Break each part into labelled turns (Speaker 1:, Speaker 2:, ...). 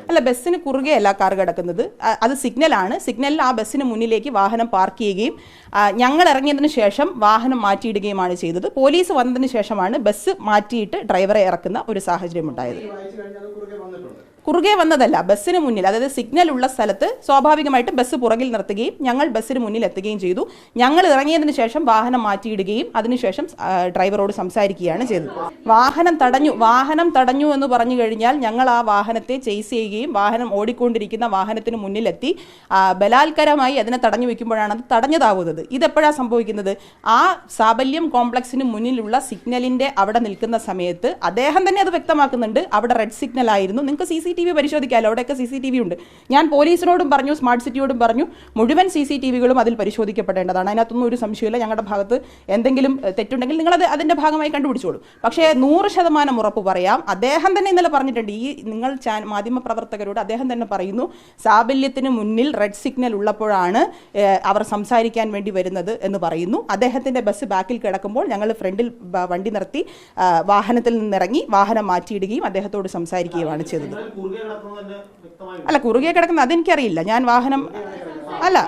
Speaker 1: അല്ല, ബസ്സിന് കുറുകെ അല്ല കാർ കിടക്കുന്നത്. അത് സിഗ്നലാണ്. സിഗ്നലിൽ ആ ബസ്സിന് മുന്നിലേക്ക് വാഹനം പാർക്ക് ചെയ്യുകയും ഞങ്ങൾ ഇറങ്ങിയതിന് ശേഷം വാഹനം മാറ്റിയിടുകയുമാണ് ചെയ്തത്. പോലീസ് വന്നതിന് ശേഷമാണ് ബസ് മാറ്റിയിട്ട് ഡ്രൈവറെ ഇറക്കുന്ന ഒരു സാഹചര്യം ഉണ്ടായത്. കുറുകെ വന്നതല്ല, ബസ്സിന് മുന്നിൽ, അതായത് സിഗ്നൽ ഉള്ള സ്ഥലത്ത് സ്വാഭാവികമായിട്ട് ബസ് പുറകിൽ നിർത്തുകയും ഞങ്ങൾ ബസ്സിന് മുന്നിൽ എത്തുകയും ചെയ്തു. ഞങ്ങൾ ഇറങ്ങിയതിന് ശേഷം വാഹനം മാറ്റിയിടുകയും അതിനുശേഷം ഡ്രൈവറോട് സംസാരിക്കുകയാണ് ചെയ്തത്. വാഹനം തടഞ്ഞു എന്ന് പറഞ്ഞു കഴിഞ്ഞാൽ ഞങ്ങൾ ആ വാഹനത്തെ ചേസ് ചെയ്യുകയും വാഹനം ഓടിക്കൊണ്ടിരിക്കുന്ന വാഹനത്തിന് മുന്നിലെത്തി ബലാത്കാരമായി അതിനെ തടഞ്ഞു വെക്കുമ്പോഴാണ് അത് തടഞ്ഞതാവുന്നത്. ഇതെപ്പോഴാണ് സംഭവിക്കുന്നത്? ആ സാബല്യം കോംപ്ലക്സിന് മുന്നിലുള്ള സിഗ്നലിന്റെ അവിടെ നിൽക്കുന്ന സമയത്ത് അദ്ദേഹം തന്നെ അത് വ്യക്തമാക്കുന്നുണ്ട്. അവിടെ റെഡ് സിഗ്നൽ ആയിരുന്നു. നിങ്ങൾക്ക് CCTV പരിശോധിക്കാമല്ലോ, അവിടെയൊക്കെ CCTV ഉണ്ട്. ഞാൻ പോലീസിനോടും പറഞ്ഞു, സ്മാർട്ട് സിറ്റിയോടും പറഞ്ഞു, മുഴുവൻ CCTVകളും അതിൽ പരിശോധിക്കപ്പെടേണ്ടതാണ്. അതിനകത്തൊന്നും ഒരു സംശയമില്ല. ഞങ്ങളുടെ ഭാഗത്ത് എന്തെങ്കിലും തെറ്റുണ്ടെങ്കിൽ നിങ്ങളത് അതിൻ്റെ ഭാഗമായി കണ്ടുപിടിച്ചോളൂ. പക്ഷേ 100% ഉറപ്പ് പറയാം, അദ്ദേഹം തന്നെ ഇന്നലെ പറഞ്ഞിട്ടുണ്ട്, ഈ നിങ്ങൾ മാധ്യമപ്രവർത്തകരോട് അദ്ദേഹം തന്നെ പറയുന്നു, സാബല്യത്തിന് മുന്നിൽ റെഡ് സിഗ്നൽ ഉള്ളപ്പോഴാണ് അവർ സംസാരിക്കാൻ വേണ്ടി വരുന്നത് എന്ന് പറയുന്നു. അദ്ദേഹത്തിൻ്റെ ബസ് ബാക്കിൽ കിടക്കുമ്പോൾ ഞങ്ങൾ ഫ്രണ്ടിൽ വണ്ടി നിർത്തി വാഹനത്തിൽ നിന്നിറങ്ങി വാഹനം മാറ്റിയിടുകയും അദ്ദേഹത്തോട് സംസാരിക്കുകയുമാണ് ചെയ്തത്. അല്ല, കുറുകെ കിടക്കുന്ന അതെനിക്കറിയില്ല. ഞാൻ വാഹനം അല്ല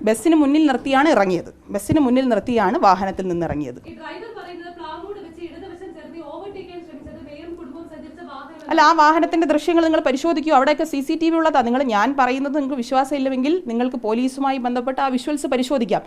Speaker 1: ബസ്സിന് മുന്നിൽ നിർത്തിയാണ് ഇറങ്ങിയത്. ബസ്സിന് മുന്നിൽ നിർത്തിയാണ് വാഹനത്തിൽ നിന്ന് ഇറങ്ങിയത്. അല്ല, ആ വാഹനത്തിന്റെ ദൃശ്യങ്ങൾ നിങ്ങൾ പരിശോധിക്കൂ. അവിടെയൊക്കെ CCTV ഉള്ളതാണ്. ഞാൻ പറയുന്നത് നിങ്ങൾക്ക് വിശ്വാസമില്ലെങ്കിൽ നിങ്ങൾക്ക് പോലീസുമായി ബന്ധപ്പെട്ട് ആ വിഷ്വൽസ് പരിശോധിക്കാം.